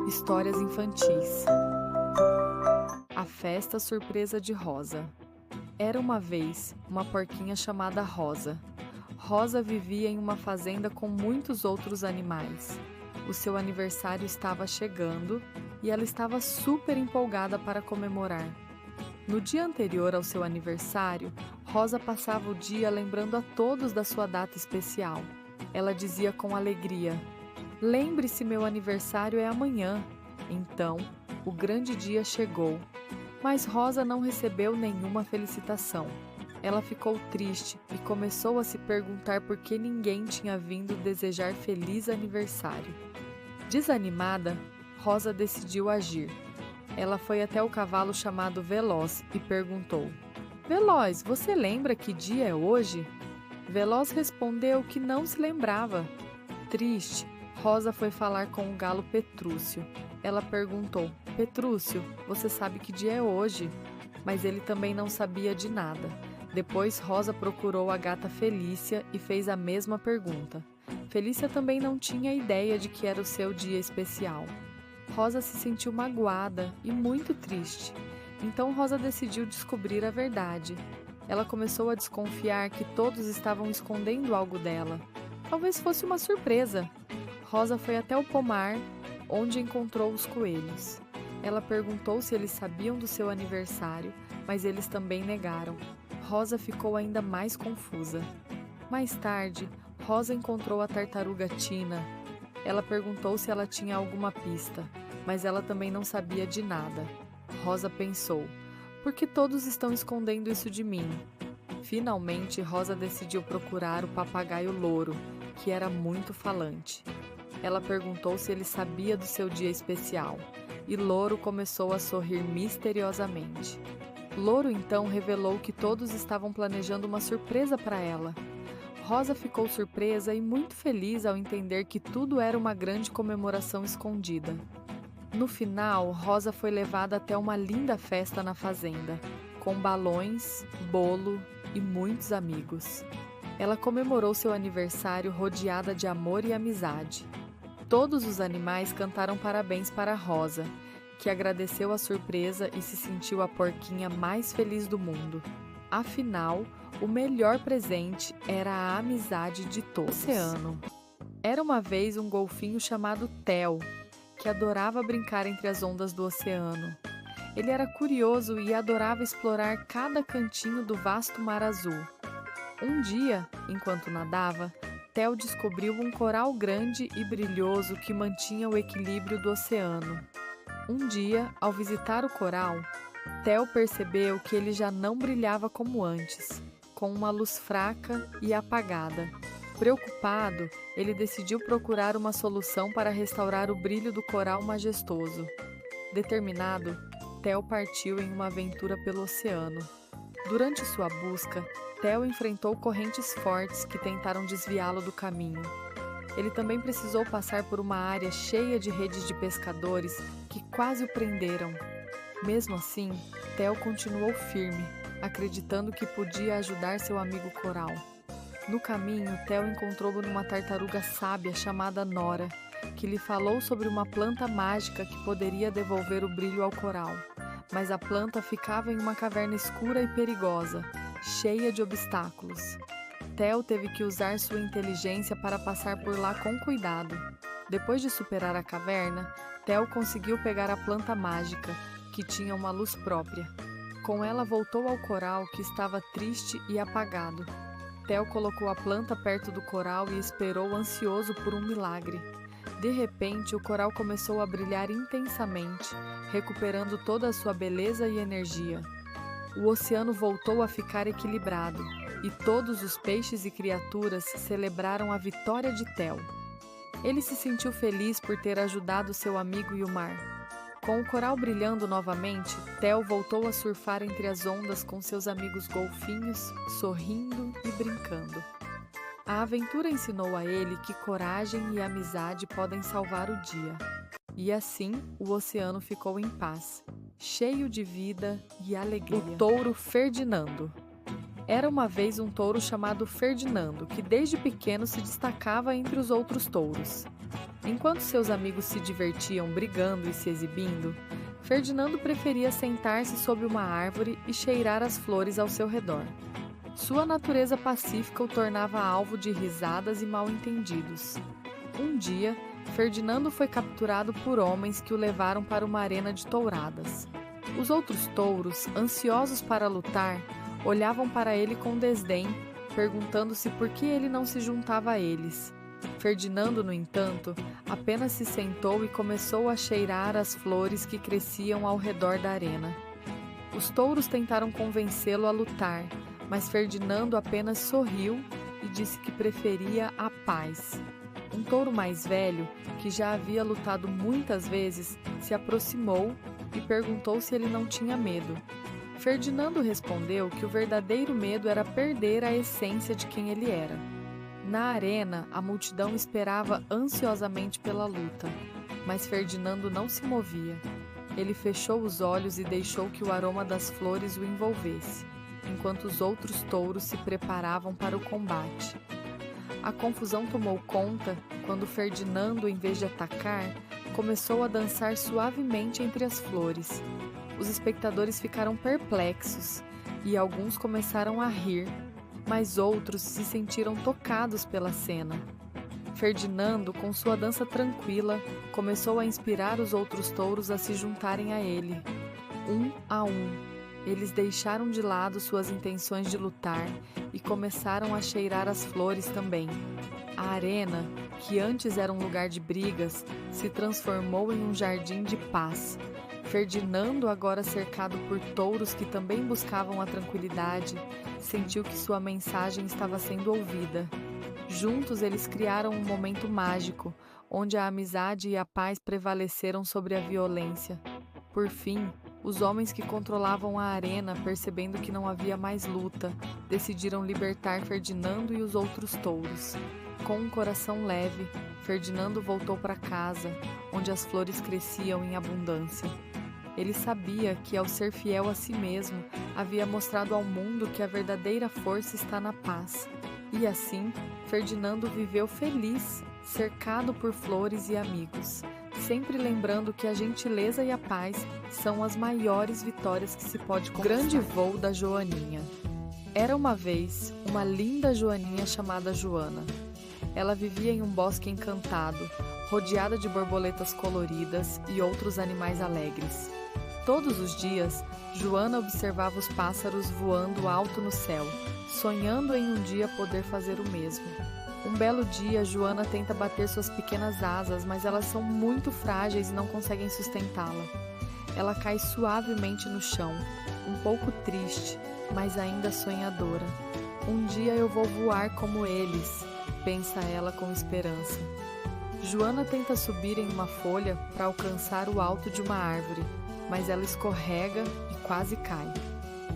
Histórias infantis. A festa surpresa de Rosa. Era uma vez uma porquinha chamada Rosa. Rosa vivia em uma fazenda com muitos outros animais. O seu aniversário estava chegando e ela estava super empolgada para comemorar. No dia anterior ao seu aniversário, Rosa passava o dia lembrando a todos da sua data especial. Ela dizia com alegria: "Lembre-se, meu aniversário é amanhã." Então, o grande dia chegou. Mas Rosa não recebeu nenhuma felicitação. Ela ficou triste e começou a se perguntar por que ninguém tinha vindo desejar feliz aniversário. Desanimada, Rosa decidiu agir. Ela foi até o cavalo chamado Veloz e perguntou: "Veloz, você lembra que dia é hoje?" Veloz respondeu que não se lembrava. Triste, Rosa foi falar com o galo Petrúcio. Ela perguntou: "Petrúcio, você sabe que dia é hoje?" Mas ele também não sabia de nada. Depois Rosa procurou a gata Felícia e fez a mesma pergunta. Felícia também não tinha ideia de que era o seu dia especial. Rosa se sentiu magoada e muito triste. Então Rosa decidiu descobrir a verdade. Ela começou a desconfiar que todos estavam escondendo algo dela. Talvez fosse uma surpresa. Rosa foi até o pomar, onde encontrou os coelhos. Ela perguntou se eles sabiam do seu aniversário, mas eles também negaram. Rosa ficou ainda mais confusa. Mais tarde, Rosa encontrou a tartaruga Tina. Ela perguntou se ela tinha alguma pista, mas ela também não sabia de nada. Rosa pensou: "Por que todos estão escondendo isso de mim?" Finalmente, Rosa decidiu procurar o papagaio Louro, que era muito falante. Ela perguntou se ele sabia do seu dia especial, e Louro começou a sorrir misteriosamente. Louro então revelou que todos estavam planejando uma surpresa para ela. Rosa ficou surpresa e muito feliz ao entender que tudo era uma grande comemoração escondida. No final, Rosa foi levada até uma linda festa na fazenda, com balões, bolo e muitos amigos. Ela comemorou seu aniversário rodeada de amor e amizade. Todos os animais cantaram parabéns para Rosa, que agradeceu a surpresa e se sentiu a porquinha mais feliz do mundo. Afinal, o melhor presente era a amizade de todos. Oceano. Era uma vez um golfinho chamado Theo, que adorava brincar entre as ondas do oceano. Ele era curioso e adorava explorar cada cantinho do vasto mar azul. Um dia, enquanto nadava, Theo descobriu um coral grande e brilhoso que mantinha o equilíbrio do oceano. Um dia, ao visitar o coral, Theo percebeu que ele já não brilhava como antes, com uma luz fraca e apagada. Preocupado, ele decidiu procurar uma solução para restaurar o brilho do coral majestoso. Determinado, Theo partiu em uma aventura pelo oceano. Durante sua busca, Theo enfrentou correntes fortes que tentaram desviá-lo do caminho. Ele também precisou passar por uma área cheia de redes de pescadores que quase o prenderam. Mesmo assim, Theo continuou firme, acreditando que podia ajudar seu amigo coral. No caminho, Theo encontrou numa tartaruga sábia chamada Nora, que lhe falou sobre uma planta mágica que poderia devolver o brilho ao coral. Mas a planta ficava em uma caverna escura e perigosa, cheia de obstáculos. Theo teve que usar sua inteligência para passar por lá com cuidado. Depois de superar a caverna, Theo conseguiu pegar a planta mágica, que tinha uma luz própria. Com ela voltou ao coral, que estava triste e apagado. Theo colocou a planta perto do coral e esperou ansioso por um milagre. De repente, o coral começou a brilhar intensamente, recuperando toda a sua beleza e energia. O oceano voltou a ficar equilibrado, e todos os peixes e criaturas celebraram a vitória de Theo. Ele se sentiu feliz por ter ajudado seu amigo e o mar. Com o coral brilhando novamente, Theo voltou a surfar entre as ondas com seus amigos golfinhos, sorrindo e brincando. A aventura ensinou a ele que coragem e amizade podem salvar o dia. E assim, o oceano ficou em paz, cheio de vida e alegria. O touro Ferdinando. Era uma vez um touro chamado Ferdinando, que desde pequeno se destacava entre os outros touros. Enquanto seus amigos se divertiam brigando e se exibindo, Ferdinando preferia sentar-se sob uma árvore e cheirar as flores ao seu redor. Sua natureza pacífica o tornava alvo de risadas e mal-entendidos. Um dia, Ferdinando foi capturado por homens que o levaram para uma arena de touradas. Os outros touros, ansiosos para lutar, olhavam para ele com desdém, perguntando-se por que ele não se juntava a eles. Ferdinando, no entanto, apenas se sentou e começou a cheirar as flores que cresciam ao redor da arena. Os touros tentaram convencê-lo a lutar, mas Ferdinando apenas sorriu e disse que preferia a paz. Um touro mais velho, que já havia lutado muitas vezes, se aproximou e perguntou se ele não tinha medo. Ferdinando respondeu que o verdadeiro medo era perder a essência de quem ele era. Na arena, a multidão esperava ansiosamente pela luta, mas Ferdinando não se movia. Ele fechou os olhos e deixou que o aroma das flores o envolvesse, enquanto os outros touros se preparavam para o combate. A confusão tomou conta quando Ferdinando, em vez de atacar, começou a dançar suavemente entre as flores. Os espectadores ficaram perplexos e alguns começaram a rir, mas outros se sentiram tocados pela cena. Ferdinando, com sua dança tranquila, começou a inspirar os outros touros a se juntarem a ele. Um a um, eles deixaram de lado suas intenções de lutar e começaram a cheirar as flores também. A arena, que antes era um lugar de brigas, se transformou em um jardim de paz. Ferdinando, agora cercado por touros que também buscavam a tranquilidade, sentiu que sua mensagem estava sendo ouvida. Juntos eles criaram um momento mágico, onde a amizade e a paz prevaleceram sobre a violência. Por fim, os homens que controlavam a arena, percebendo que não havia mais luta, decidiram libertar Ferdinando e os outros touros. Com um coração leve, Ferdinando voltou para casa, onde as flores cresciam em abundância. Ele sabia que, ao ser fiel a si mesmo, havia mostrado ao mundo que a verdadeira força está na paz. E assim, Ferdinando viveu feliz, cercado por flores e amigos, sempre lembrando que a gentileza e a paz são as maiores vitórias que se pode conquistar. Grande voo da Joaninha. Era uma vez uma linda joaninha chamada Joana. Ela vivia em um bosque encantado, rodeada de borboletas coloridas e outros animais alegres. Todos os dias, Joana observava os pássaros voando alto no céu, sonhando em um dia poder fazer o mesmo. Um belo dia, Joana tenta bater suas pequenas asas, mas elas são muito frágeis e não conseguem sustentá-la. Ela cai suavemente no chão, um pouco triste, mas ainda sonhadora. Um dia eu vou voar como eles, pensa ela com esperança. Joana tenta subir em uma folha para alcançar o alto de uma árvore, mas ela escorrega e quase cai.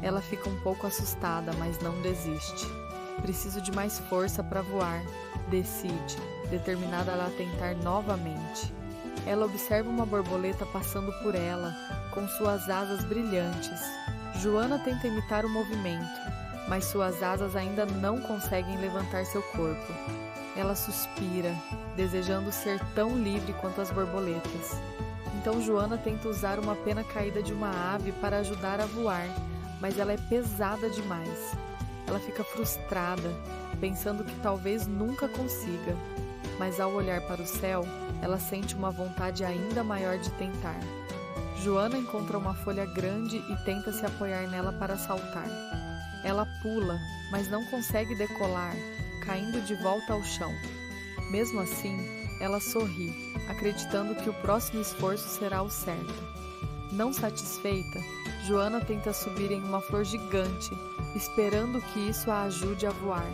Ela fica um pouco assustada, mas não desiste. Preciso de mais força para voar, decide, determinada a tentar novamente. Ela observa uma borboleta passando por ela, com suas asas brilhantes. Joana tenta imitar o movimento, mas suas asas ainda não conseguem levantar seu corpo. Ela suspira, desejando ser tão livre quanto as borboletas. Então Joana tenta usar uma pena caída de uma ave para ajudar a voar, mas ela é pesada demais. Ela fica frustrada, pensando que talvez nunca consiga, mas ao olhar para o céu, ela sente uma vontade ainda maior de tentar. Joana encontra uma folha grande e tenta se apoiar nela para saltar. Ela pula, mas não consegue decolar, caindo de volta ao chão. Mesmo assim, ela sorri, acreditando que o próximo esforço será o certo. Não satisfeita, Joana tenta subir em uma flor gigante, esperando que isso a ajude a voar.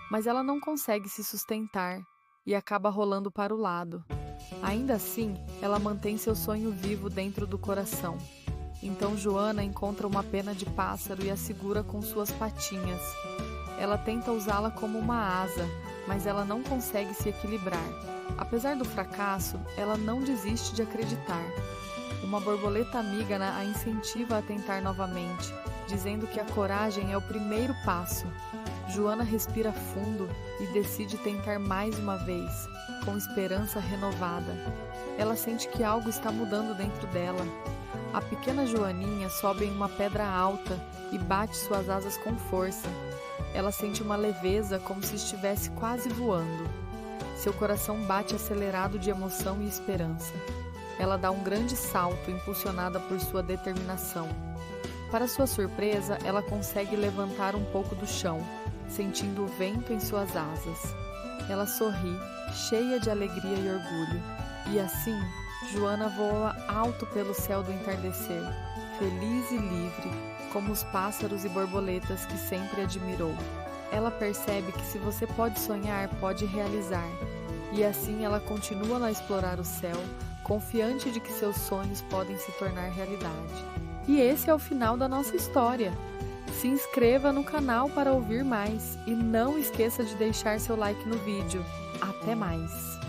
Mas ela não consegue se sustentar e acaba rolando para o lado. Ainda assim, ela mantém seu sonho vivo dentro do coração. Então Joana encontra uma pena de pássaro e a segura com suas patinhas. Ela tenta usá-la como uma asa, mas ela não consegue se equilibrar. Apesar do fracasso, ela não desiste de acreditar. Uma borboleta amiga a incentiva a tentar novamente, dizendo que a coragem é o primeiro passo. Joana respira fundo e decide tentar mais uma vez, com esperança renovada. Ela sente que algo está mudando dentro dela. A pequena Joaninha sobe em uma pedra alta e bate suas asas com força. Ela sente uma leveza como se estivesse quase voando. Seu coração bate acelerado de emoção e esperança. Ela dá um grande salto, impulsionada por sua determinação. Para sua surpresa, ela consegue levantar um pouco do chão, sentindo o vento em suas asas. Ela sorri, cheia de alegria e orgulho. E assim, Joana voa alto pelo céu do entardecer, feliz e livre, como os pássaros e borboletas que sempre admirou. Ela percebe que se você pode sonhar, pode realizar. E assim ela continua a explorar o céu, confiante de que seus sonhos podem se tornar realidade. E esse é o final da nossa história. Se inscreva no canal para ouvir mais e não esqueça de deixar seu like no vídeo. Até mais!